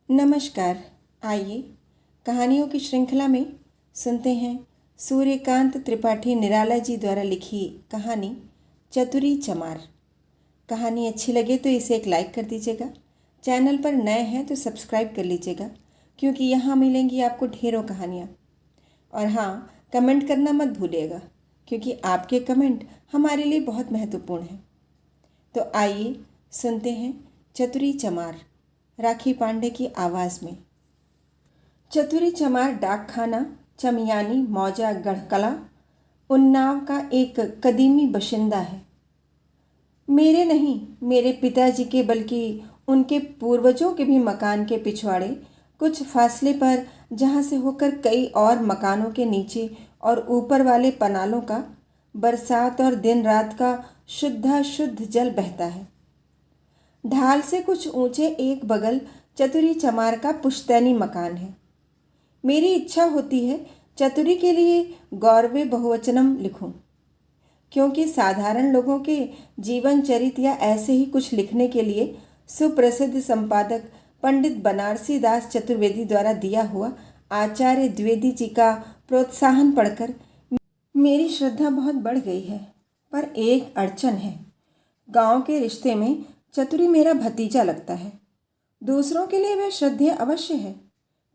नमस्कार। आइए कहानियों की श्रृंखला में सुनते हैं सूर्यकांत त्रिपाठी निराला जी द्वारा लिखी कहानी चतुरी चमार। कहानी अच्छी लगे तो इसे एक लाइक कर दीजिएगा। चैनल पर नए हैं तो सब्सक्राइब कर लीजिएगा, क्योंकि यहाँ मिलेंगी आपको ढेरों कहानियाँ। और हाँ, कमेंट करना मत भूलिएगा, क्योंकि आपके कमेंट हमारे लिए बहुत महत्वपूर्ण हैं। तो आइए सुनते हैं चतुरी चमार, राखी पांडे की आवाज़ में। चतुरी चमार डाकखाना चमियानी मौजा गढ़कला उन्नाव का एक कदीमी बशिंदा है। मेरे नहीं, मेरे पिताजी के बल्कि उनके पूर्वजों के भी मकान के पिछवाड़े कुछ फासले पर, जहाँ से होकर कई और मकानों के नीचे और ऊपर वाले पनालों का बरसात और दिन रात का शुद्ध जल बहता है। ढाल से कुछ ऊंचे एक बगल चतुरी चमार का पुश्तैनी मकान है। मेरी इच्छा होती है चतुरी के लिए गौरवे बहुवचनम लिखूं, क्योंकि साधारण लोगों के जीवन चरित या ऐसे ही कुछ लिखने के लिए सुप्रसिद्ध संपादक पंडित बनारसी दास चतुर्वेदी द्वारा दिया हुआ आचार्य द्विवेदी जी का प्रोत्साहन पढ़कर मेरी श्रद्धा बहुत बढ़ गई है। पर एक अड़चन है। गांव के रिश्ते में चतुरी मेरा भतीजा लगता है। दूसरों के लिए वह श्रद्धेय अवश्य है,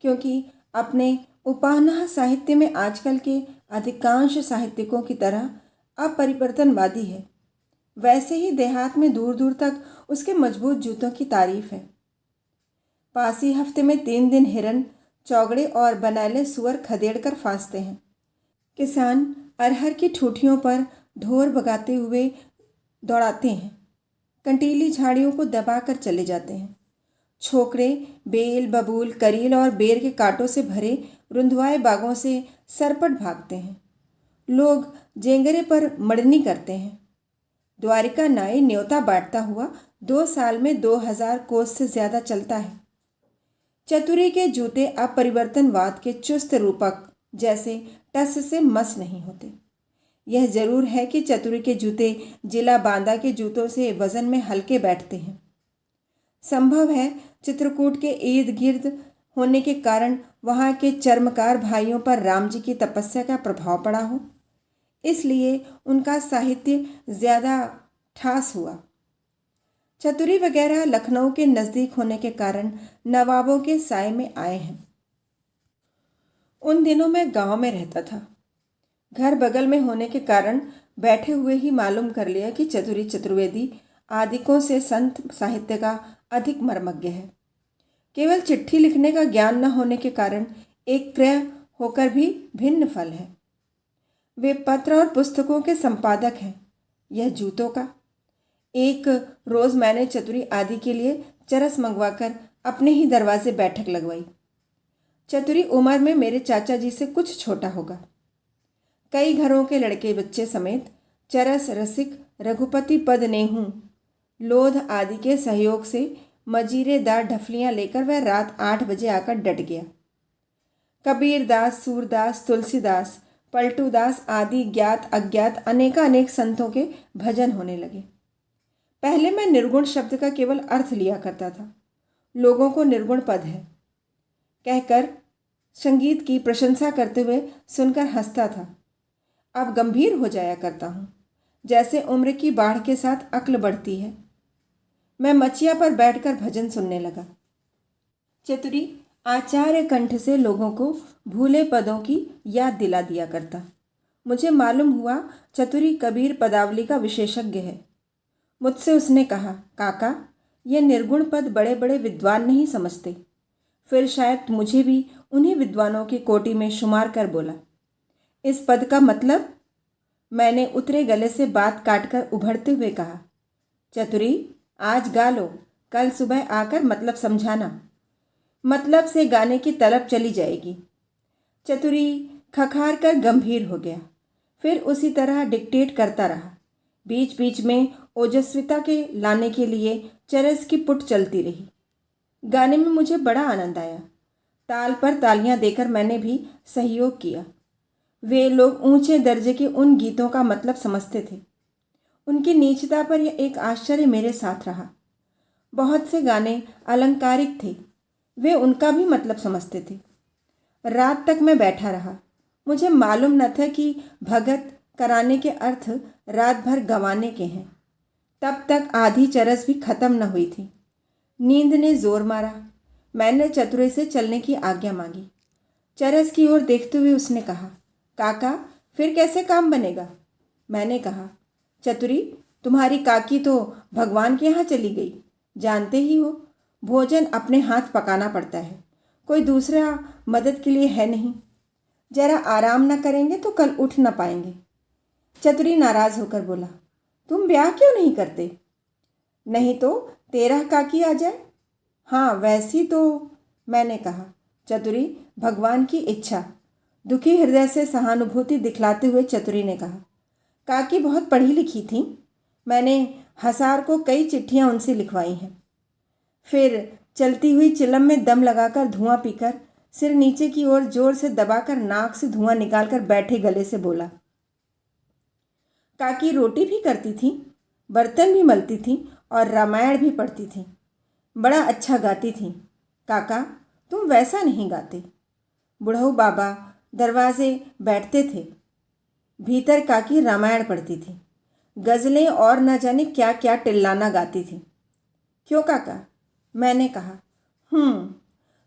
क्योंकि अपने उपान्यास साहित्य में आजकल के अधिकांश साहित्यिकों की तरह अपरिवर्तनवादी है। वैसे ही देहात में दूर दूर तक उसके मजबूत जूतों की तारीफ है। पासी हफ्ते में 3 दिन हिरन, चौगड़े और बनैले सुअर खदेड़ कर फांसते हैं। किसान अरहर की ठूठियों पर ढोर भगाते हुए दौड़ाते हैं। कंटीली झाड़ियों को दबाकर चले जाते हैं। छोकरे बेल, बबूल, करील और बेर के कांटों से भरे रुंधवाए बागों से सरपट भागते हैं। लोग जेंगरे पर मड़नी करते हैं। द्वारिका नाई न्योता बांटता हुआ 2 साल में 2000 कोस से ज़्यादा चलता है। चतुरी के जूते अपरिवर्तनवाद के चुस्त रूपक जैसे टस से मस नहीं होते। यह जरूर है कि चतुरी के जूते जिला बांदा के जूतों से वजन में हल्के बैठते हैं। संभव है चित्रकूट के इर्द गिर्द होने के कारण वहाँ के चर्मकार भाइयों पर राम जी की तपस्या का प्रभाव पड़ा हो, इसलिए उनका साहित्य ज़्यादा ठास हुआ। चतुरी वगैरह लखनऊ के नज़दीक होने के कारण नवाबों के साए में आए हैं। उन दिनों मैं गांव में रहता था। घर बगल में होने के कारण बैठे हुए ही मालूम कर लिया कि चतुरी चतुर्वेदी आदिकों से संत साहित्य का अधिक मर्मज्ञ है। केवल चिट्ठी लिखने का ज्ञान न होने के कारण एक क्रय होकर भी भिन्न फल है। वे पत्र और पुस्तकों के संपादक हैं। यह जूतों का। एक रोज़ मैंने चतुरी आदि के लिए चरस मंगवाकर अपने ही दरवाजे बैठक लगवाई। चतुरी उम्र में मेरे चाचा जी से कुछ छोटा होगा। कई घरों के लड़के बच्चे समेत चरस रसिक रघुपति पद नेहू लोध आदि के सहयोग से मजीरेदार ढफलियाँ लेकर वह रात 8 बजे आकर डट गया। कबीरदास, सूरदास, तुलसीदास, पलटूदास आदि ज्ञात अज्ञात अनेक संतों के भजन होने लगे। पहले मैं निर्गुण शब्द का केवल अर्थ लिया करता था। लोगों को निर्गुण पद है कहकर संगीत की प्रशंसा करते हुए सुनकर हंसता था। अब गंभीर हो जाया करता हूँ, जैसे उम्र की बाढ़ के साथ अक्ल बढ़ती है। मैं मचिया पर बैठकर भजन सुनने लगा। चतुरी आचार्य कंठ से लोगों को भूले पदों की याद दिला दिया करता। मुझे मालूम हुआ चतुरी कबीर पदावली का विशेषज्ञ है। मुझसे उसने कहा, काका, ये निर्गुण पद बड़े बड़े विद्वान नहीं समझते। फिर शायद मुझे भी उन्हीं विद्वानों की कोटि में शुमार कर बोला, इस पद का मतलब? मैंने उतरे गले से बात काटकर उभरते हुए कहा, चतुरी, आज गा लो, कल सुबह आकर मतलब समझाना। मतलब से गाने की तलब चली जाएगी। चतुरी खखार कर गंभीर हो गया। फिर उसी तरह डिक्टेट करता रहा। बीच बीच में ओजस्विता के लाने के लिए चरस की पुट चलती रही। गाने में मुझे बड़ा आनंद आया। ताल पर तालियां देकर मैंने भी सहयोग किया। वे लोग ऊंचे दर्जे के उन गीतों का मतलब समझते थे। उनकी नीचता पर यह एक आश्चर्य मेरे साथ रहा। बहुत से गाने अलंकारिक थे। वे उनका भी मतलब समझते थे। रात तक मैं बैठा रहा। मुझे मालूम न था कि भगत कराने के अर्थ रात भर गंवाने के हैं। तब तक आधी चरस भी खत्म न हुई थी। नींद ने जोर मारा। मैंने चतुरे से चलने की आज्ञा मांगी। चरस की ओर देखते हुए उसने कहा, काका, फिर कैसे काम बनेगा? मैंने कहा, चतुरी, तुम्हारी काकी तो भगवान के यहाँ चली गई। जानते ही हो, भोजन अपने हाथ पकाना पड़ता है। कोई दूसरा मदद के लिए है नहीं। जरा आराम न करेंगे तो कल उठ न पाएंगे। चतुरी नाराज होकर बोला, तुम ब्याह क्यों नहीं करते? नहीं तो तेरा काकी आ जाए। हाँ, वैसी तो। मैंने कहा, चतुरी, भगवान की इच्छा। दुखी हृदय से सहानुभूति दिखलाते हुए चतुरी ने कहा, काकी बहुत पढ़ी लिखी थी। मैंने हसार को कई चिट्ठियाँ उनसे लिखवाई हैं। फिर चलती हुई चिलम में दम लगाकर धुआं पीकर सिर नीचे की ओर जोर से दबाकर नाक से धुआं निकालकर बैठे गले से बोला, काकी रोटी भी करती थी, बर्तन भी मलती थी और रामायण भी पढ़ती थी। बड़ा अच्छा गाती थी। काका, तुम वैसा नहीं गाते। बुढ़ऊ बाबा दरवाजे बैठते थे। भीतर काकी रामायण पढ़ती थी, गज़लें और न जाने क्या क्या टिल्लाना गाती थी। क्यों काका? मैंने कहा,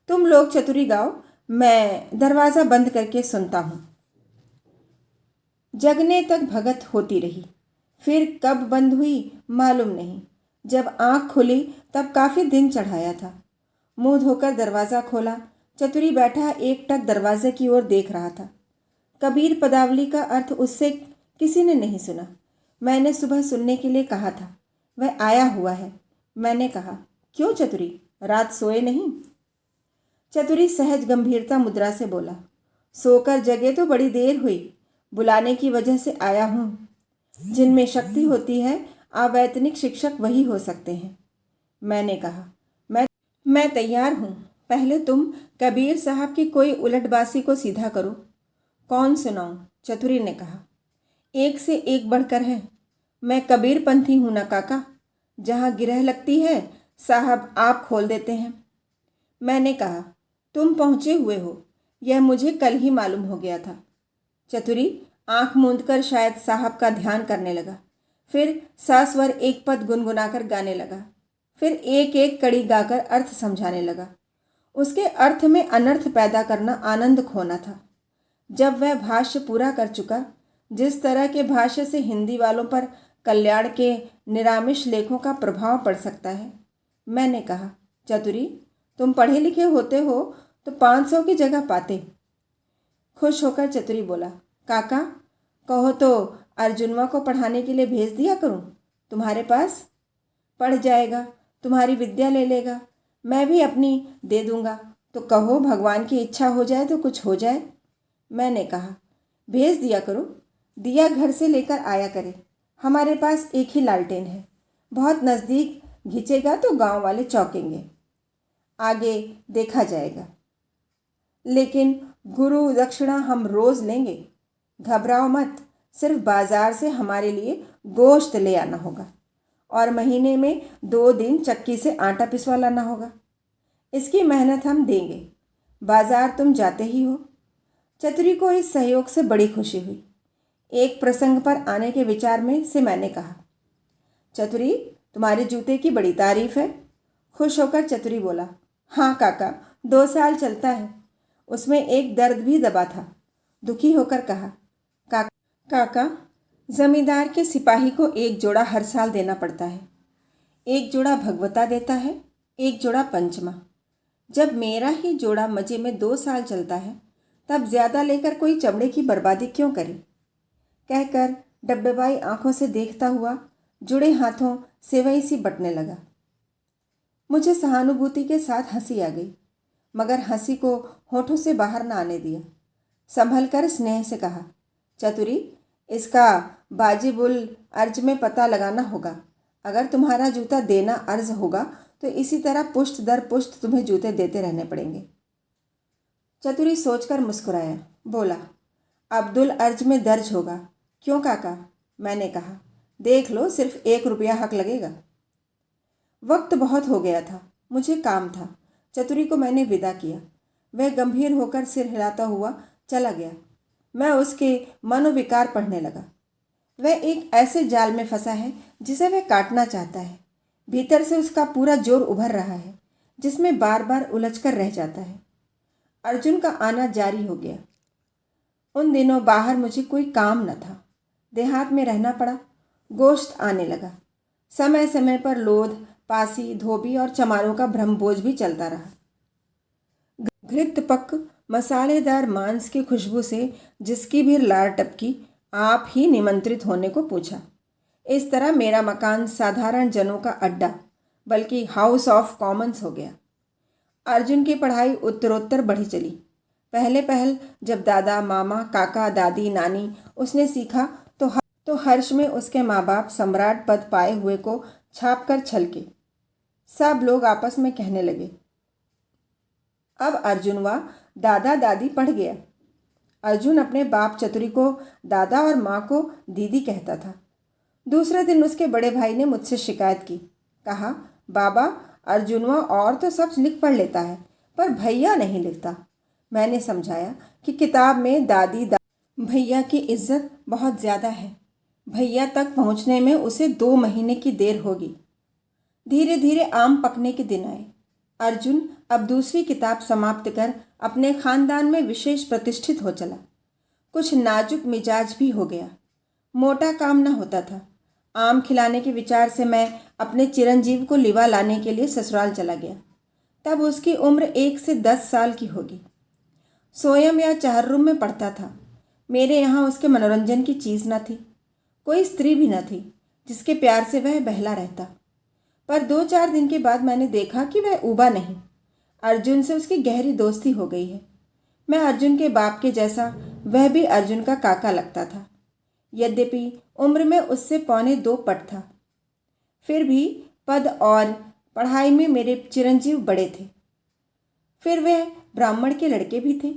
तुम लोग चतुरी गाओ, मैं दरवाज़ा बंद करके सुनता हूँ। जगने तक भगत होती रही। फिर कब बंद हुई मालूम नहीं। जब आँख खुली तब काफ़ी दिन चढ़ाया था। मुंह धोकर दरवाज़ा खोला। चतुरी बैठा एकटक दरवाजे की ओर देख रहा था। कबीर पदावली का अर्थ उससे किसी ने नहीं सुना। मैंने सुबह सुनने के लिए कहा था। वह आया हुआ है। मैंने कहा, क्यों चतुरी, रात सोए नहीं? चतुरी सहज गंभीरता मुद्रा से बोला, सोकर जगे तो बड़ी देर हुई। बुलाने की वजह से आया हूँ। जिनमें शक्ति होती है अवैतनिक शिक्षक वही हो सकते हैं। मैंने कहा, मैं तैयार हूँ। पहले तुम कबीर साहब की कोई उलटबासी को सीधा करो। कौन सुनाऊं? चतुरी ने कहा, एक से एक बढ़कर है। मैं कबीर पंथी हूँ ना काका। जहाँ गिरह लगती है साहब आप खोल देते हैं। मैंने कहा, तुम पहुँचे हुए हो, यह मुझे कल ही मालूम हो गया था। चतुरी आंख मूंदकर शायद साहब का ध्यान करने लगा। फिर सास्वर एक पद गुनगुनाकर गाने लगा। फिर एक एक कड़ी गाकर अर्थ समझाने लगा। उसके अर्थ में अनर्थ पैदा करना आनंद खोना था। जब वह भाष्य पूरा कर चुका, जिस तरह के भाष्य से हिंदी वालों पर कल्याण के निरामिष लेखों का प्रभाव पड़ सकता है, मैंने कहा, चतुरी, तुम पढ़े लिखे होते हो तो 500 की जगह पाते। खुश होकर चतुरी बोला, काका, कहो तो अर्जुनवा को पढ़ाने के लिए भेज दिया करूं तुम्हारे पास। पढ़ जाएगा, तुम्हारी विद्या ले लेगा, मैं भी अपनी दे दूंगा। तो कहो भगवान की इच्छा हो जाए तो कुछ हो जाए। मैंने कहा, भेज दिया करो। दिया घर से लेकर आया करे। हमारे पास एक ही लालटेन है। बहुत नज़दीक घिंचेगा तो गांव वाले चौंकेंगे। आगे देखा जाएगा। लेकिन गुरु दक्षिणा हम रोज़ लेंगे। घबराओ मत। सिर्फ बाजार से हमारे लिए गोश्त ले आना होगा और महीने में 2 दिन चक्की से आटा पिसवा लाना होगा। इसकी मेहनत हम देंगे। बाजार तुम जाते ही हो। चतुरी को इस सहयोग से बड़ी खुशी हुई। एक प्रसंग पर आने के विचार में से मैंने कहा, चतुरी, तुम्हारे जूते की बड़ी तारीफ है। खुश होकर चतुरी बोला, हाँ काका, 2 साल चलता है। उसमें एक दर्द भी दबा था। दुखी होकर कहा, काका, जमींदार के सिपाही को एक जोड़ा हर साल देना पड़ता है। एक जोड़ा भगवता देता है, एक जोड़ा पंचमा। जब मेरा ही जोड़ा मजे में 2 साल चलता है, तब ज़्यादा लेकर कोई चमड़े की बर्बादी क्यों करे? कहकर डब्बेबाई आंखों से देखता हुआ जुड़े हाथों सेवई सी बटने लगा। मुझे सहानुभूति के साथ हंसी आ गई, मगर हंसी को होठों से बाहर न आने दिया। संभल कर स्नेह से कहा, चतुरी, इसका बाजीबुल अर्ज में पता लगाना होगा। अगर तुम्हारा जूता देना अर्ज होगा तो इसी तरह पुष्ट दर पुष्ट तुम्हें जूते देते रहने पड़ेंगे। चतुरी सोचकर मुस्कुराया, बोला, अब्दुल अर्ज में दर्ज होगा। क्यों काका? मैंने कहा, देख लो, सिर्फ 1 रुपया हक लगेगा। वक्त बहुत हो गया था। मुझे काम था। चतुरी को मैंने विदा किया। वह गंभीर होकर सिर हिलाता हुआ चला गया। मैं उसके मनोविकार पढ़ने लगा। वह एक ऐसे जाल में फंसा है जिसे वह काटना चाहता है। भीतर से उसका पूरा जोर उभर रहा है, जिसमें बार बार उलझकर रह जाता है। अर्जुन का आना जारी हो गया। उन दिनों बाहर मुझे कोई काम न था। देहात में रहना पड़ा। गोश्त आने लगा। समय समय पर लोध, पासी, धोबी और चमारों का ब्रह्मभोज भी चलता रहा। घृत पक मसालेदार मांस की खुशबू से जिसकी भी लार टपकी, आप ही निमंत्रित होने को पूछा। इस तरह मेरा मकान साधारण जनों का अड्डा बल्कि हाउस ऑफ कॉमन्स हो गया। अर्जुन की पढ़ाई उत्तरोत्तर बढ़ी चली। पहले पहल जब दादा, मामा, काका, दादी, नानी उसने सीखा तो हर्ष में उसके माँ बाप सम्राट पद पाए हुए को छाप कर छलके। सब लोग आपस में कहने लगे, अब अर्जुनवा दादा दादी पढ़ गया। अर्जुन अपने बाप चतुरी को दादा और माँ को दीदी कहता था। दूसरे दिन उसके बड़े भाई ने मुझसे शिकायत की। कहा, बाबा अर्जुनवा और तो सब लिख पढ़ लेता है पर भैया नहीं लिखता। मैंने समझाया कि किताब में दादी भैया की इज्जत बहुत ज़्यादा है। भैया तक पहुँचने में उसे 2 महीने की देर होगी। धीरे धीरे आम पकने के दिन आए। अर्जुन अब दूसरी किताब समाप्त कर अपने खानदान में विशेष प्रतिष्ठित हो चला। कुछ नाजुक मिजाज भी हो गया। मोटा काम न होता था। आम खिलाने के विचार से मैं अपने चिरंजीव को लिवा लाने के लिए ससुराल चला गया। तब उसकी उम्र 1 से 10 साल की होगी। सोयम या चहर्रूम में पढ़ता था। मेरे यहाँ उसके मनोरंजन की चीज़ न थी। कोई स्त्री भी न थी जिसके प्यार से वह बहला रहता। पर 2-4 दिन के बाद मैंने देखा कि वह ऊबा नहीं। अर्जुन से उसकी गहरी दोस्ती हो गई है। मैं अर्जुन के बाप के जैसा, वह भी अर्जुन का काका लगता था। यद्यपि उम्र में उससे 1.25 पट था, फिर भी पद और पढ़ाई में मेरे चिरंजीव बड़े थे। फिर वह ब्राह्मण के लड़के भी थे।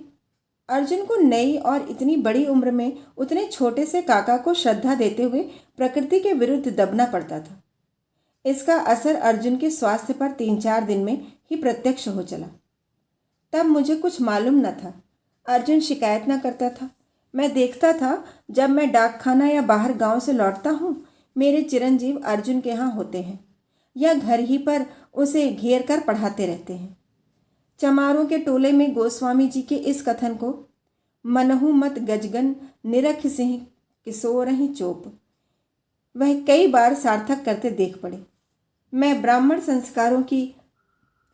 अर्जुन को नई और इतनी बड़ी उम्र में उतने छोटे से काका को श्रद्धा देते हुए प्रकृति के विरुद्ध दबना पड़ता था। इसका असर अर्जुन के स्वास्थ्य पर 3-4 दिन में ही प्रत्यक्ष हो चला। तब मुझे कुछ मालूम न था। अर्जुन शिकायत न करता था। मैं देखता था जब मैं डाकखाना या बाहर गांव से लौटता हूँ, मेरे चिरंजीव अर्जुन के यहाँ होते हैं या घर ही पर उसे घेर कर पढ़ाते रहते हैं। चमारों के टोले में गोस्वामी जी के इस कथन को, मनहु मत गजगन निरख सिंह किशोरहि चोप, वह कई बार सार्थक करते देख पड़े। मैं ब्राह्मण संस्कारों की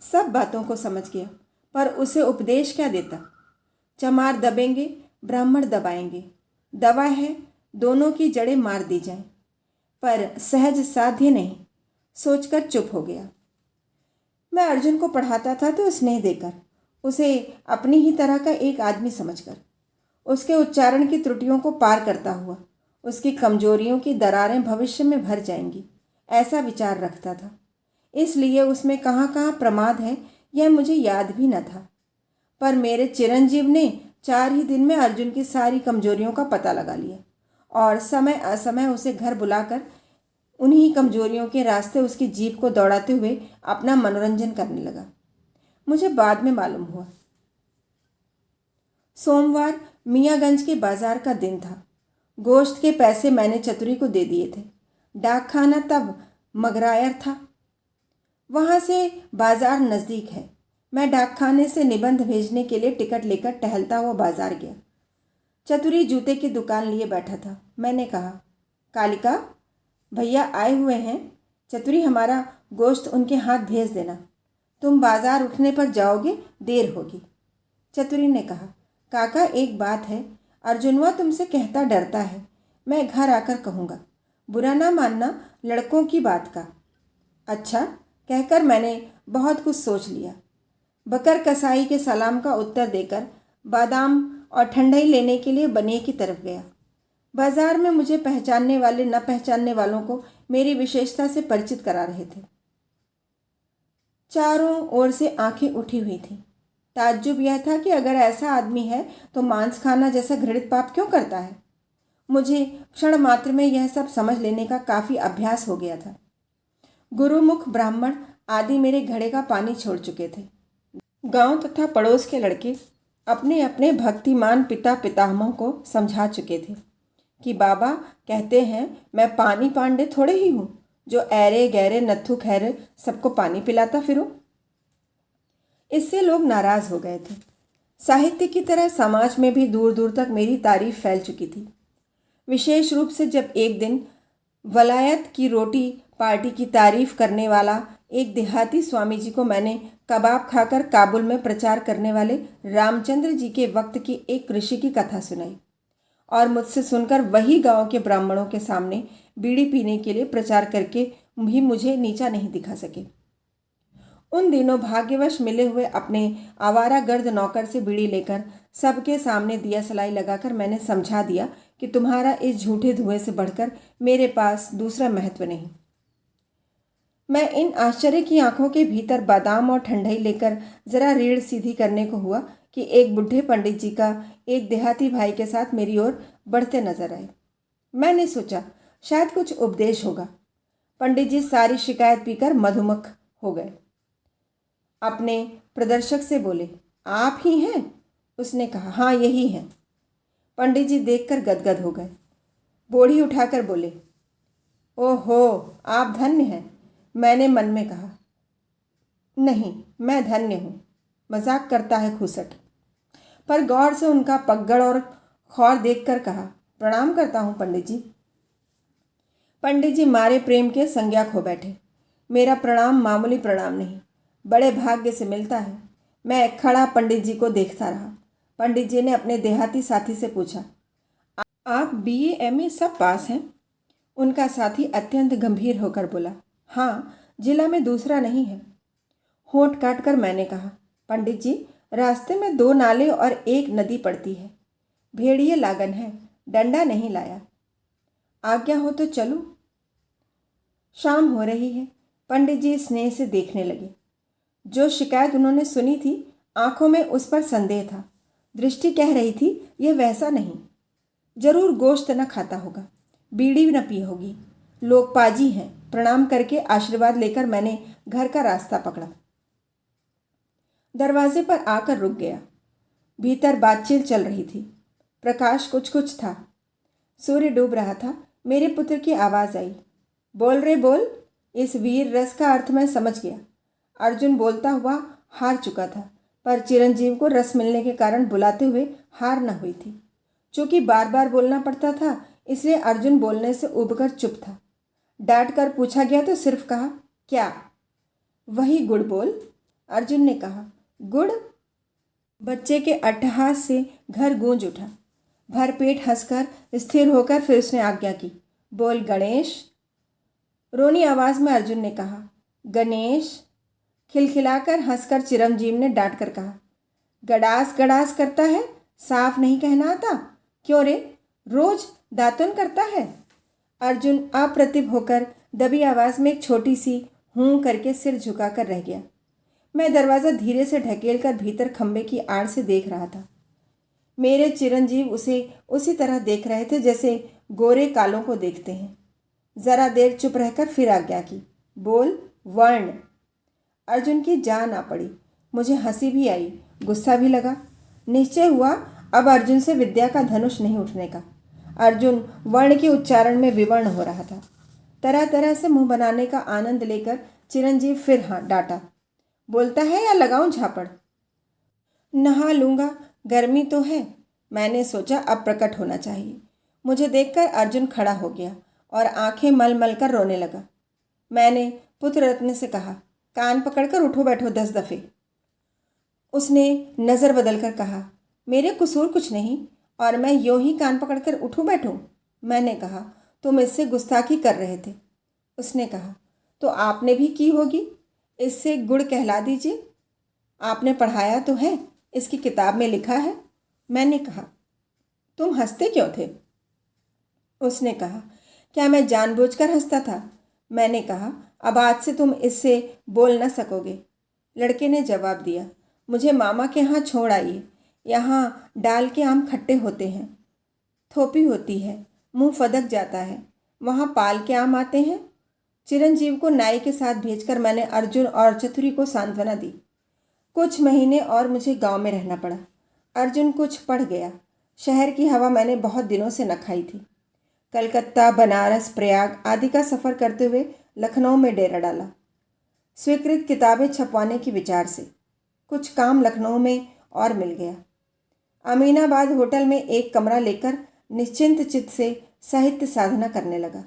सब बातों को समझ गया, पर उसे उपदेश क्या देता। चमार दबेंगे, ब्राह्मण दबाएंगे। दवा है दोनों की जड़ें मार दी जाएं, पर सहज साध्य नहीं, सोचकर चुप हो गया। मैं अर्जुन को पढ़ाता था तो स्नेह देकर, उसे अपनी ही तरह का एक आदमी समझकर, उसके उच्चारण की त्रुटियों को पार करता हुआ। उसकी कमजोरियों की दरारें भविष्य में भर जाएंगी, ऐसा विचार रखता था। इसलिए उसमें कहाँ कहाँ प्रमाद है यह मुझे याद भी न था। पर मेरे चिरंजीव ने 4 ही दिन में अर्जुन की सारी कमजोरियों का पता लगा लिया और समय असमय उसे घर बुलाकर उन्हीं कमजोरियों के रास्ते उसकी जीभ को दौड़ाते हुए अपना मनोरंजन करने लगा। मुझे बाद में मालूम हुआ। सोमवार मियाँगंज के बाजार का दिन था। गोश्त के पैसे मैंने चतुरी को दे दिए थे। डाकखाना तब मगरायर था। वहाँ से बाजार नज़दीक है। मैं डाकखाने से निबंध भेजने के लिए टिकट लेकर टहलता हुआ बाजार गया। चतुरी जूते की दुकान लिए बैठा था। मैंने कहा, कालिका भैया आए हुए हैं, चतुरी हमारा गोश्त उनके हाथ भेज देना। तुम बाजार उठने पर जाओगे, देर होगी। चतुरी ने कहा, काका एक बात है, अर्जुनवा तुमसे कहता डरता है। मैं घर आकर कहूँगा, बुरा ना मानना लड़कों की बात का। अच्छा कहकर मैंने बहुत कुछ सोच लिया। बकर कसाई के सलाम का उत्तर देकर बादाम और ठंडाई लेने के लिए बनिए की तरफ गया। बाजार में मुझे पहचानने वाले न पहचानने वालों को मेरी विशेषता से परिचित करा रहे थे। चारों ओर से आंखें उठी हुई थीं। ताज्जुब यह था कि अगर ऐसा आदमी है तो मांस खाना जैसा घृणित पाप क्यों करता है। मुझे क्षण मात्र में यह सब समझ लेने का काफ़ी अभ्यास हो गया था। गुरुमुख ब्राह्मण आदि मेरे घड़े का पानी छोड़ चुके थे। गांव तथा पड़ोस के लड़के अपने अपने भक्तिमान पिता पितामहों को समझा चुके थे कि बाबा कहते हैं मैं पानी पांडे थोड़े ही हूँ जो ऐरे गहरे नत्थु खैरे सबको पानी पिलाता फिरूं। इससे लोग नाराज हो गए थे। साहित्य की तरह समाज में भी दूर दूर तक मेरी तारीफ फैल चुकी थी। विशेष रूप से जब एक दिन वलायत की रोटी पार्टी की तारीफ करने वाला एक देहाती स्वामी जी को मैंने कबाब खाकर काबुल में प्रचार करने वाले रामचंद्र जी के वक्त की एक ऋषि की कथा सुनाई और मुझसे सुनकर वही गांव के ब्राह्मणों के सामने बीड़ी पीने के लिए प्रचार करके भी मुझे नीचा नहीं दिखा सके। उन दिनों भाग्यवश मिले हुए अपने आवारा गर्द नौकर से बीड़ी लेकर सबके सामने दिया सलाई लगाकर मैंने समझा दिया कि तुम्हारा इस झूठे धुएं से बढ़कर मेरे पास दूसरा महत्व नहीं। मैं इन आश्चर्य की आंखों के भीतर बादाम और ठंडाई लेकर जरा रीढ़ सीधी करने को हुआ कि एक बुढ़े पंडित जी का एक देहाती भाई के साथ मेरी ओर बढ़ते नजर आए। मैंने सोचा शायद कुछ उपदेश होगा। पंडित जी सारी शिकायत पीकर मधुमक्ख हो गए। अपने प्रदर्शक से बोले, आप ही हैं? उसने कहा, हाँ यही हैं। पंडित जी देखकर गदगद हो गए। बोढ़ी उठाकर बोले, ओहो आप धन्य हैं। मैंने मन में कहा, नहीं मैं धन्य हूँ। मजाक करता है खूसट। पर गौर से उनका पगड़ और खौर देखकर कहा, प्रणाम करता हूँ पंडित जी। पंडित जी मारे प्रेम के संज्ञा खो बैठे। मेरा प्रणाम मामूली प्रणाम नहीं, बड़े भाग्य से मिलता है। मैं खड़ा पंडित जी को देखता रहा। पंडित जी ने अपने देहाती साथी से पूछा, आप BA MA सब पास हैं? उनका साथी अत्यंत गंभीर होकर बोला, हाँ जिला में दूसरा नहीं है। होंठ काट कर मैंने कहा, पंडित जी रास्ते में 2 नाले और एक नदी पड़ती है। भेड़िए लागन है, डंडा नहीं लाया। आज्ञा हो तो चलूं। शाम हो रही है। पंडित जी स्नेह से देखने लगे। जो शिकायत उन्होंने सुनी थी आंखों में उस पर संदेह था। दृष्टि कह रही थी यह वैसा नहीं, जरूर गोश्त न खाता होगा, बीड़ी न पी होगी। लोग पाजी हैं। प्रणाम करके आशीर्वाद लेकर मैंने घर का रास्ता पकड़ा। दरवाजे पर आकर रुक गया। भीतर बातचीत चल रही थी। प्रकाश कुछ कुछ था। सूर्य डूब रहा था। मेरे पुत्र की आवाज़ आई, बोल रे बोल। इस वीर रस का अर्थ मैं समझ गया। अर्जुन बोलता हुआ हार चुका था, पर चिरंजीव को रस मिलने के कारण बुलाते हुए हार न हुई थी। चूँकि बार बार बोलना पड़ता था इसलिए अर्जुन बोलने से उबकर चुप था। डांट कर पूछा गया तो सिर्फ कहा, क्या? वही गुड़ बोल। अर्जुन ने कहा, गुड़? बच्चे के अट्टहास से घर गूंज उठा। भरपेट हंसकर स्थिर होकर फिर उसने आज्ञा की, बोल गणेश। रोनी आवाज में अर्जुन ने कहा, गणेश। खिलखिलाकर हंसकर चिरंजीव ने डांट कर कहा, गड़ास गड़ास करता है, साफ नहीं कहना आता? क्यों रे, रोज दातुन करता है? अर्जुन अप्रतिभ होकर दबी आवाज में एक छोटी सी हूं करके सिर झुकाकर रह गया। मैं दरवाज़ा धीरे से ढकेल कर भीतर खंबे की आड़ से देख रहा था। मेरे चिरंजीव उसे उसी तरह देख रहे थे जैसे गोरे कालों को देखते हैं। जरा देर चुप रहकर फिर आज्ञा की, बोल वर्ण। अर्जुन की जान आ पड़ी। मुझे हंसी भी आई, गुस्सा भी लगा। निश्चय हुआ अब अर्जुन से विद्या का धनुष नहीं उठने का। अर्जुन वर्ण के उच्चारण में विवर्ण हो रहा था। तरह तरह से मुंह बनाने का आनंद लेकर चिरंजीव फिर हाँ डांटा, बोलता है या लगाऊं झापड़? नहा लूँगा, गर्मी तो है। मैंने सोचा अब प्रकट होना चाहिए। मुझे देखकर अर्जुन खड़ा हो गया और आंखें मल मल कर रोने लगा। मैंने पुत्र रत्न से कहा, कान पकड़कर उठो बैठो 10 दफ़े। उसने नज़र बदल कर कहा, मेरे कसूर कुछ नहीं और मैं यूँ ही कान पकड़कर उठूँ बैठूँ? मैंने कहा, तुम इससे गुस्ताखी कर रहे थे। उसने कहा, तो आपने भी की होगी, इससे गुड़ कहला दीजिए। आपने पढ़ाया तो है, इसकी किताब में लिखा है। मैंने कहा, तुम हंसते क्यों थे? उसने कहा, क्या मैं जानबूझकर हंसता था? मैंने कहा, अब आज से तुम इससे बोल न सकोगे। लड़के ने जवाब दिया, मुझे मामा के यहाँ छोड़ आइए। यहाँ डाल के आम खट्टे होते हैं, थोपी होती है, मुंह फदक जाता है। वहाँ पाल के आम आते हैं। चिरंजीव को नाई के साथ भेजकर मैंने अर्जुन और चतुरी को सांत्वना दी। कुछ महीने और मुझे गांव में रहना पड़ा। अर्जुन कुछ पढ़ गया। शहर की हवा मैंने बहुत दिनों से न खाई थी। कलकत्ता, बनारस, प्रयाग आदि का सफ़र करते हुए लखनऊ में डेरा डाला, स्वीकृत किताबें छपवाने के विचार से। कुछ काम लखनऊ में और मिल गया। अमीनाबाद होटल में एक कमरा लेकर निश्चिंत चित्त से साहित्य साधना करने लगा।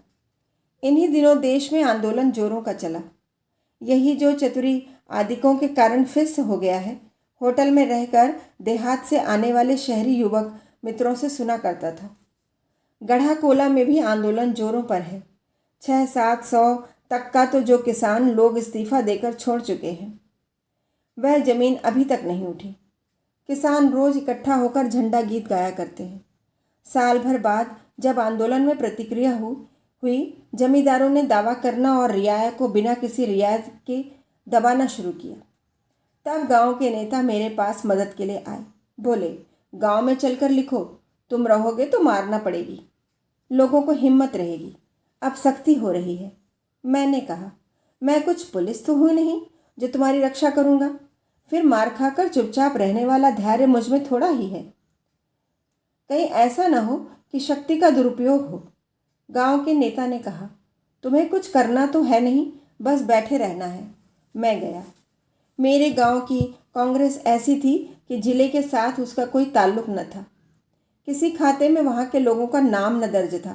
इन्हीं दिनों देश में आंदोलन जोरों का चला। यही जो चतुरी आदिकों के कारण फिर हो गया है, होटल में रहकर देहात से आने वाले शहरी युवक मित्रों से सुना करता था। गढ़ा कोला में भी आंदोलन जोरों पर है। 600-700 तक का तो जो किसान लोग इस्तीफा देकर छोड़ चुके हैं, वह जमीन अभी तक नहीं उठी। किसान रोज इकट्ठा होकर झंडा गीत गाया करते हैं। साल भर बाद जब आंदोलन में प्रतिक्रिया हुई, जमींदारों ने दावा करना और रियाया को बिना किसी रियायत के दबाना शुरू किया। तब गांव के नेता मेरे पास मदद के लिए आए। बोले, गांव में चलकर लिखो, तुम रहोगे तो मारना पड़ेगी, लोगों को हिम्मत रहेगी, अब सख्ती हो रही है। मैंने कहा, मैं कुछ पुलिस तो हूँ नहीं जो तुम्हारी रक्षा करूँगा। फिर मार खाकर चुपचाप रहने वाला धैर्य मुझ में थोड़ा ही है। कहीं ऐसा न हो कि शक्ति का दुरुपयोग हो। गांव के नेता ने कहा, तुम्हें कुछ करना तो है नहीं, बस बैठे रहना है। मैं गया। मेरे गांव की कांग्रेस ऐसी थी कि जिले के साथ उसका कोई ताल्लुक न था। किसी खाते में वहाँ के लोगों का नाम न दर्ज था,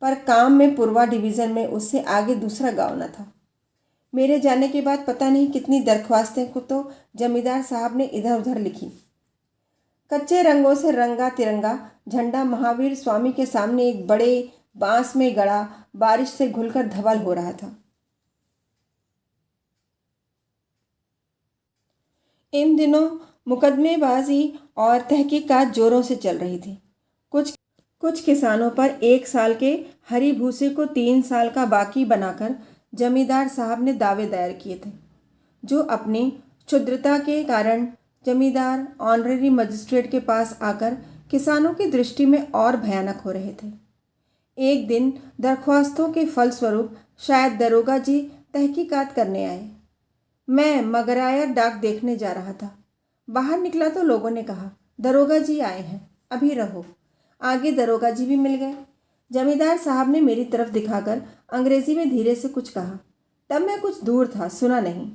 पर काम में पूर्वा डिवीज़न में उससे आगे दूसरा गांव न था। मेरे जाने के बाद पता नहीं कितनी दरख्वास्तें को तो जमींदार साहब ने इधर उधर लिखी। कच्चे रंगों से रंगा तिरंगा झंडा महावीर स्वामी के सामने एक बड़े बांस में गड़ा बारिश से घुलकर धवल हो रहा था। इन दिनों मुकदमेबाजी और तहकीकात जोरों से चल रही थी। कुछ किसानों पर 1 साल के हरी भूसे को 3 साल का बाकी बनाकर जमींदार साहब ने दावे दायर किए थे, जो अपनी क्षुद्रता के कारण जमींदार ऑनरेरी मजिस्ट्रेट के पास आकर किसानों की दृष्टि में और भयानक हो रहे थे। एक दिन दरख्वास्तों के फलस्वरूप शायद दरोगा जी तहकीकात करने आए। मैं मगराया डाक देखने जा रहा था। बाहर निकला तो लोगों ने कहा, दरोगा जी आए हैं, अभी रहो। आगे दरोगा जी भी मिल गए। जमींदार साहब ने मेरी तरफ दिखाकर अंग्रेजी में धीरे से कुछ कहा। तब मैं कुछ दूर था, सुना नहीं।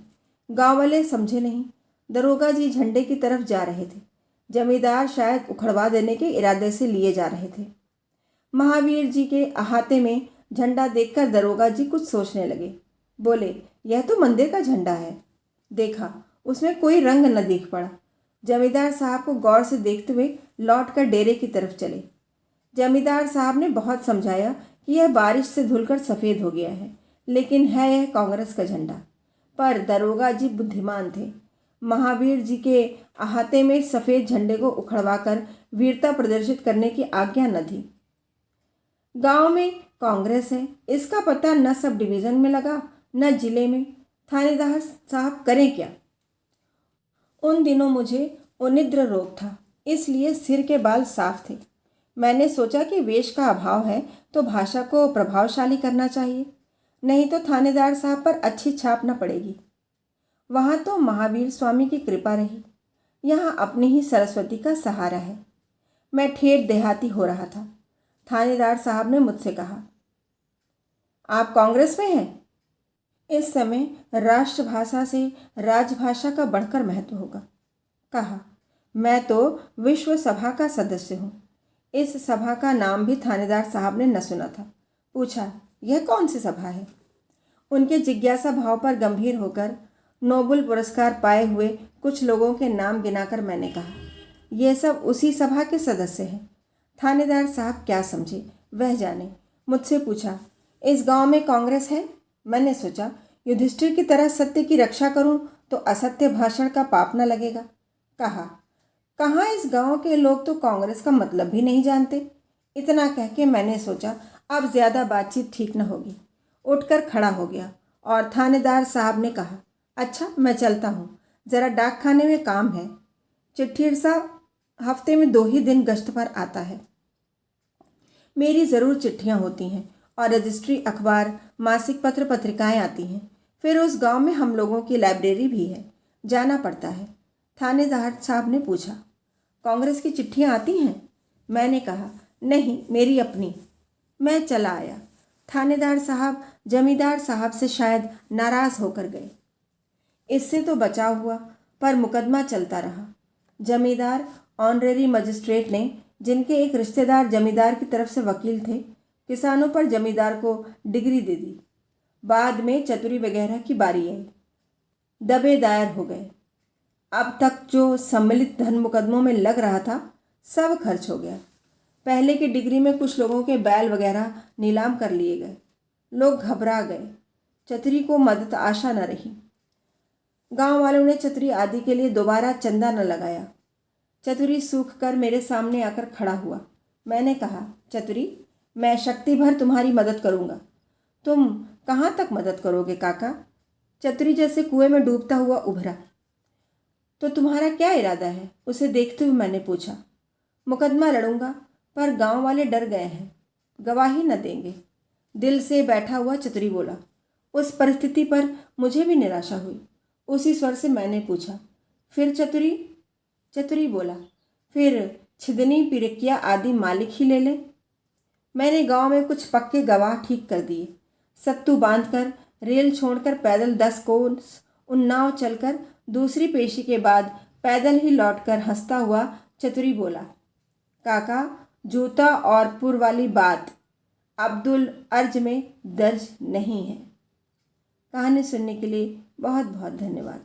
गांव वाले समझे नहीं। दरोगा जी झंडे की तरफ जा रहे थे। जमींदार शायद उखड़वा देने के इरादे से लिए जा रहे थे। महावीर जी के अहाते में झंडा देखकर दरोगा जी कुछ सोचने लगे। बोले, यह तो मंदिर का झंडा है। देखा, उसमें कोई रंग न दिख पड़ा। जमींदार साहब को गौर से देखते हुए लौटकर डेरे की तरफ चले। जमींदार साहब ने बहुत समझाया कि यह बारिश से धुलकर सफ़ेद हो गया है, लेकिन है यह कांग्रेस का झंडा। पर दरोगा जी बुद्धिमान थे। महावीर जी के अहाते में सफ़ेद झंडे को उखड़वाकर वीरता प्रदर्शित करने की आज्ञा न थी। गांव में कांग्रेस है, इसका पता न सब डिवीज़न में लगा न जिले में। थानेदार साहब करें क्या? उन दिनों मुझे उनिद्र रोग था, इसलिए सिर के बाल साफ थे। मैंने सोचा कि वेश का अभाव है तो भाषा को प्रभावशाली करना चाहिए, नहीं तो थानेदार साहब पर अच्छी छाप न पड़ेगी। वहाँ तो महावीर स्वामी की कृपा रही, यहाँ अपनी ही सरस्वती का सहारा है। मैं ठेठ देहाती हो रहा था। थानेदार साहब ने मुझसे कहा, आप कांग्रेस में हैं? इस समय राष्ट्रभाषा से राजभाषा का बढ़कर महत्व होगा। कहा, मैं तो विश्व सभा का सदस्य हूँ। इस सभा का नाम भी थानेदार साहब ने न सुना था। पूछा, यह कौन सी सभा है? उनके जिज्ञासा भाव पर गंभीर होकर नोबेल पुरस्कार पाए हुए कुछ लोगों के नाम गिनाकर मैंने कहा, यह सब उसी सभा के सदस्य हैं। थानेदार साहब क्या समझे वह जाने। मुझसे पूछा, इस गांव में कांग्रेस है? मैंने सोचा, युधिष्ठिर की तरह सत्य की रक्षा करूं तो असत्य भाषण का पाप न लगेगा। कहा, कहाँ इस गांव के लोग तो कांग्रेस का मतलब भी नहीं जानते। इतना कह के मैंने सोचा अब ज़्यादा बातचीत ठीक न होगी। उठकर खड़ा हो गया और थानेदार साहब ने कहा, अच्छा मैं चलता हूँ, ज़रा डाक खाने में काम है। चिट्ठीर सा हफ्ते में 2 ही दिन गश्त पर आता है। मेरी ज़रूर चिट्ठियाँ होती हैं और रजिस्ट्री अखबार, मासिक पत्र, पत्रिकाएं आती हैं। फिर उस गांव में हम लोगों की लाइब्रेरी भी है। जाना पड़ता है। थानेदार साहब ने पूछा, कांग्रेस की चिट्ठियाँ आती हैं? मैंने कहा, नहीं, मेरी अपनी। मैं चला आया। थानेदार साहब जमींदार साहब से शायद नाराज़ होकर गए। इससे तो बचाव हुआ, पर मुकदमा चलता रहा। जमींदार ऑनरेरी मजिस्ट्रेट ने, जिनके एक रिश्तेदार जमींदार की तरफ से वकील थे, किसानों पर जमींदार को डिग्री दे दी। बाद में चतुरी वगैरह की बारी आई। दबे दायर हो गए। अब तक जो सम्मिलित धन मुकदमों में लग रहा था, सब खर्च हो गया। पहले की डिग्री में कुछ लोगों के बैल वगैरह नीलाम कर लिए गए। लोग घबरा गए। चतुरी को मदद आशा न रही। गांव वालों ने चतुरी आदि के लिए दोबारा चंदा न लगाया। चतुरी सूख कर मेरे सामने आकर खड़ा हुआ। मैंने कहा, चतुरी, मैं शक्ति भर तुम्हारी मदद करूँगा। तुम कहाँ तक मदद करोगे काका? चतुरी जैसे कुएं में डूबता हुआ उभरा। तो तुम्हारा क्या इरादा है? उसे देखते हुए मैंने पूछा। मुकदमा लड़ूंगा, पर गांव वाले डर गए हैं, गवाही न देंगे। दिल से बैठा हुआ चतुरी बोला। उस परिस्थिति पर मुझे भी निराशा हुई। उसी स्वर से मैंने पूछा, फिर चतुरी? चतुरी बोला, फिर छिदनी पिरकिया आदि मालिक ही ले ले। मैंने गांव में कुछ पक्के गवाह ठीक कर दिए। सत्तू बांधकर, रेल छोड़कर पैदल 10 कोस उन्नाव चलकर दूसरी पेशी के बाद पैदल ही लौटकर हंसता हुआ चतुरी बोला, काका, जूता और पुर वाली बात अब्दुल अर्ज में दर्ज नहीं है। कहानी सुनने के लिए बहुत बहुत धन्यवाद।